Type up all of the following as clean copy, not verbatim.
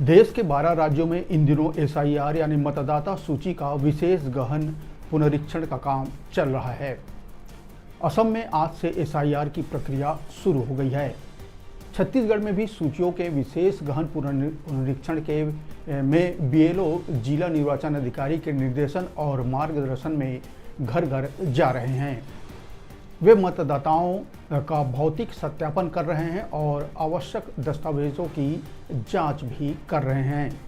देश के 12 राज्यों में इन दिनों एसआईआर यानी मतदाता सूची का विशेष गहन पुनरीक्षण का काम चल रहा है। असम में आज से एसआईआर की प्रक्रिया शुरू हो गई है। छत्तीसगढ़ में भी सूचियों के विशेष गहन पुनरीक्षण में बीएलओ जिला निर्वाचन अधिकारी के निर्देशन और मार्गदर्शन में घर घर जा रहे हैं। वे मतदाताओं का भौतिक सत्यापन कर रहे हैं और आवश्यक दस्तावेजों की जांच भी कर रहे हैं।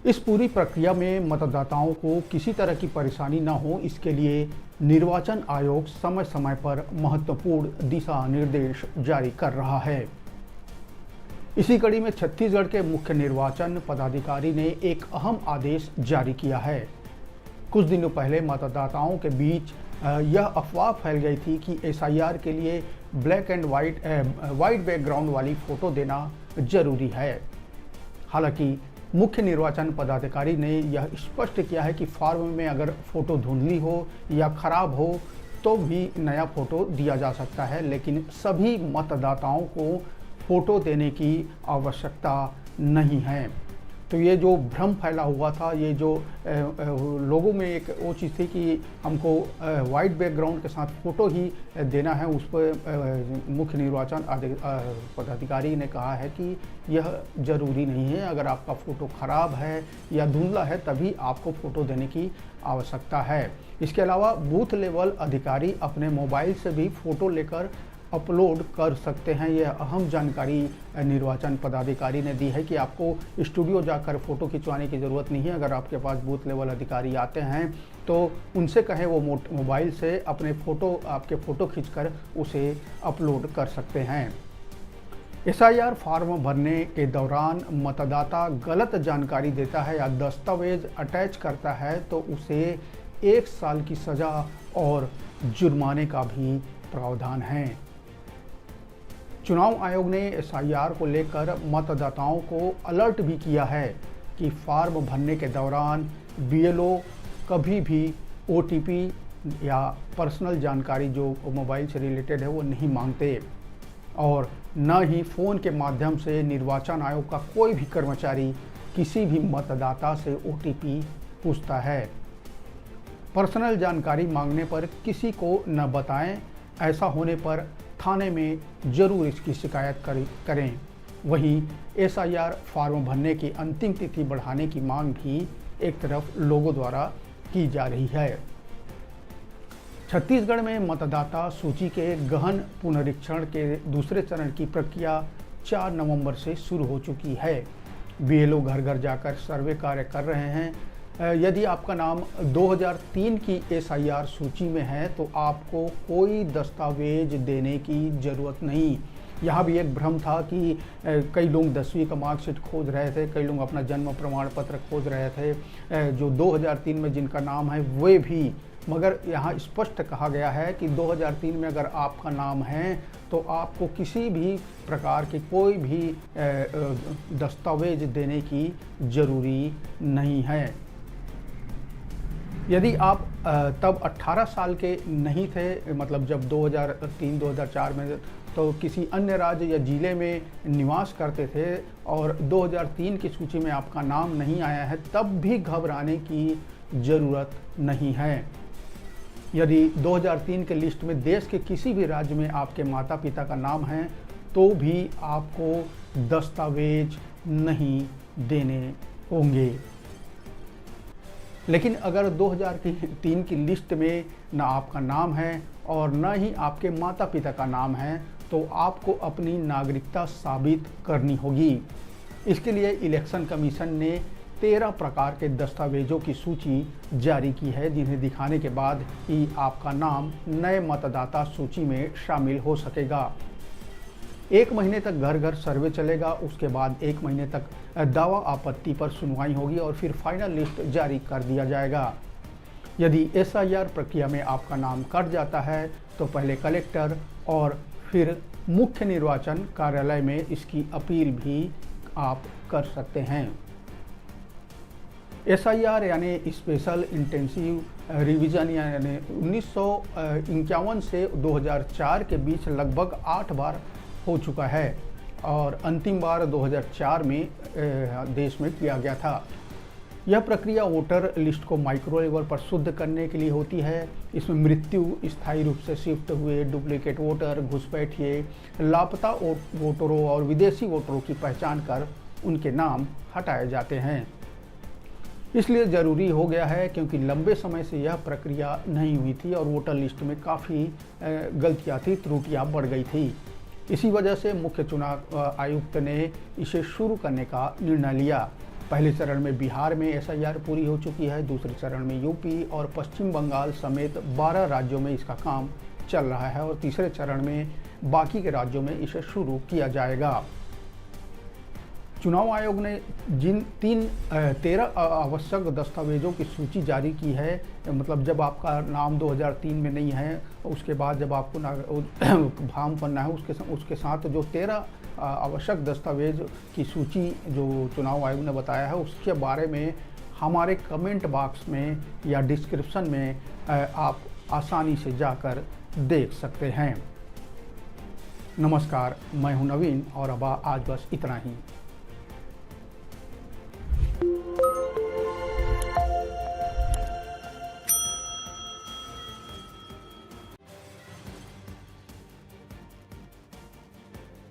इस पूरी प्रक्रिया में मतदाताओं को किसी तरह की परेशानी न हो, इसके लिए निर्वाचन आयोग समय समय पर महत्वपूर्ण दिशा निर्देश जारी कर रहा है। इसी कड़ी में छत्तीसगढ़ के मुख्य निर्वाचन पदाधिकारी ने एक अहम आदेश जारी किया है। कुछ दिनों पहले मतदाताओं के बीच यह अफवाह फैल गई थी कि एसआईआर के लिए ब्लैक एंड वाइट बैकग्राउंड वाली फ़ोटो देना जरूरी है। हालांकि मुख्य निर्वाचन पदाधिकारी ने यह स्पष्ट किया है कि फॉर्म में अगर फ़ोटो धुंधली हो या ख़राब हो तो भी नया फ़ोटो दिया जा सकता है, लेकिन सभी मतदाताओं को फ़ोटो देने की आवश्यकता नहीं है। तो ये जो भ्रम फैला हुआ था, ये जो लोगों में एक वो चीज़ थी कि हमको वाइट बैकग्राउंड के साथ फ़ोटो ही देना है, उस पर मुख्य निर्वाचन पदाधिकारी ने कहा है कि यह ज़रूरी नहीं है। अगर आपका फ़ोटो ख़राब है या धुंधला है तभी आपको फ़ोटो देने की आवश्यकता है। इसके अलावा बूथ लेवल अधिकारी अपने मोबाइल से भी फ़ोटो लेकर अपलोड कर सकते हैं। यह अहम जानकारी निर्वाचन पदाधिकारी ने दी है कि आपको स्टूडियो जाकर फ़ोटो खिंचवाने की ज़रूरत नहीं है। अगर आपके पास बूथ लेवल अधिकारी आते हैं तो उनसे कहें वो मोबाइल से अपने आपके फ़ोटो खींचकर उसे अपलोड कर सकते हैं। एसआईआर फॉर्म भरने के दौरान मतदाता गलत जानकारी देता है या दस्तावेज अटैच करता है तो उसे 1 साल की सज़ा और जुर्माने का भी प्रावधान है। चुनाव आयोग ने एसआईआर को लेकर मतदाताओं को अलर्ट भी किया है कि फॉर्म भरने के दौरान बीएलओ कभी भी ओटीपी या पर्सनल जानकारी जो मोबाइल से रिलेटेड है वो नहीं मांगते और न ही फ़ोन के माध्यम से निर्वाचन आयोग का कोई भी कर्मचारी किसी भी मतदाता से ओटीपी पूछता है। पर्सनल जानकारी मांगने पर किसी को न बताएं। ऐसा होने पर थाने में ज़रूर इसकी शिकायत करें। वहीं एसआईआर फॉर्म भरने की अंतिम तिथि बढ़ाने की मांग भी एक तरफ लोगों द्वारा की जा रही है। छत्तीसगढ़ में मतदाता सूची के गहन पुनरीक्षण के दूसरे चरण की प्रक्रिया 4 नवंबर से शुरू हो चुकी है। बीएलओ घर घर जाकर सर्वे कार्य कर रहे हैं। यदि आपका नाम 2003 की एसआईआर सूची में है तो आपको कोई दस्तावेज देने की ज़रूरत नहीं। यहाँ भी एक भ्रम था कि कई लोग 10वीं का मार्कशीट खोज रहे थे, कई लोग अपना जन्म प्रमाण पत्र खोज रहे थे जो 2003 में जिनका नाम है वे भी, मगर यहाँ स्पष्ट कहा गया है कि 2003 में अगर आपका नाम है तो आपको किसी भी प्रकार की कोई भी दस्तावेज देने की ज़रूरी नहीं है। यदि आप तब 18 साल के नहीं थे, मतलब जब 2003-2004 में तो किसी अन्य राज्य या ज़िले में निवास करते थे और 2003 की सूची में आपका नाम नहीं आया है, तब भी घबराने की ज़रूरत नहीं है। यदि 2003 के लिस्ट में देश के किसी भी राज्य में आपके माता पिता का नाम है तो भी आपको दस्तावेज नहीं देने होंगे। लेकिन अगर 2003 की लिस्ट में न आपका नाम है और न ही आपके माता पिता का नाम है तो आपको अपनी नागरिकता साबित करनी होगी। इसके लिए इलेक्शन कमीशन ने 13 प्रकार के दस्तावेजों की सूची जारी की है जिन्हें दिखाने के बाद ही आपका नाम नए मतदाता सूची में शामिल हो सकेगा। 1 महीने तक घर घर सर्वे चलेगा। उसके बाद 1 महीने तक दावा आपत्ति पर सुनवाई होगी और फिर फाइनल लिस्ट जारी कर दिया जाएगा। यदि एसआईआर प्रक्रिया में आपका नाम कट जाता है तो पहले कलेक्टर और फिर मुख्य निर्वाचन कार्यालय में इसकी अपील भी आप कर सकते हैं। एसआईआर यानी स्पेशल इंटेंसिव रिवीजन यानी 1951 से 2004 के बीच लगभग 8 बार हो चुका है। और अंतिम बार 2004 में देश में किया गया था। यह प्रक्रिया वोटर लिस्ट को माइक्रो लेवल पर शुद्ध करने के लिए होती है। इसमें मृत्यु, स्थायी रूप से शिफ्ट हुए, डुप्लीकेट वोटर, घुसपैठिए, लापता वोटरों और विदेशी वोटरों की पहचान कर उनके नाम हटाए जाते हैं। इसलिए ज़रूरी हो गया है क्योंकि लंबे समय से यह प्रक्रिया नहीं हुई थी और वोटर लिस्ट में काफ़ी गलतियाँ थी, त्रुटियाँ बढ़ गई थी। इसी वजह से मुख्य चुनाव आयुक्त ने इसे शुरू करने का निर्णय लिया। पहले चरण में बिहार में एसआईआर पूरी हो चुकी है। दूसरे चरण में यूपी और पश्चिम बंगाल समेत 12 राज्यों में इसका काम चल रहा है और तीसरे चरण में बाकी के राज्यों में इसे शुरू किया जाएगा। चुनाव आयोग ने जिन 13 आवश्यक दस्तावेजों की सूची जारी की है, मतलब जब आपका नाम 2003 में नहीं है, उसके बाद जब आपको फॉर्म भरना है, उसके साथ जो 13 आवश्यक दस्तावेज की सूची जो चुनाव आयोग ने बताया है, उसके बारे में हमारे कमेंट बॉक्स में या डिस्क्रिप्शन में आप आसानी से जाकर देख सकते हैं। नमस्कार, मैं हूं नवीन और अब आज बस इतना ही।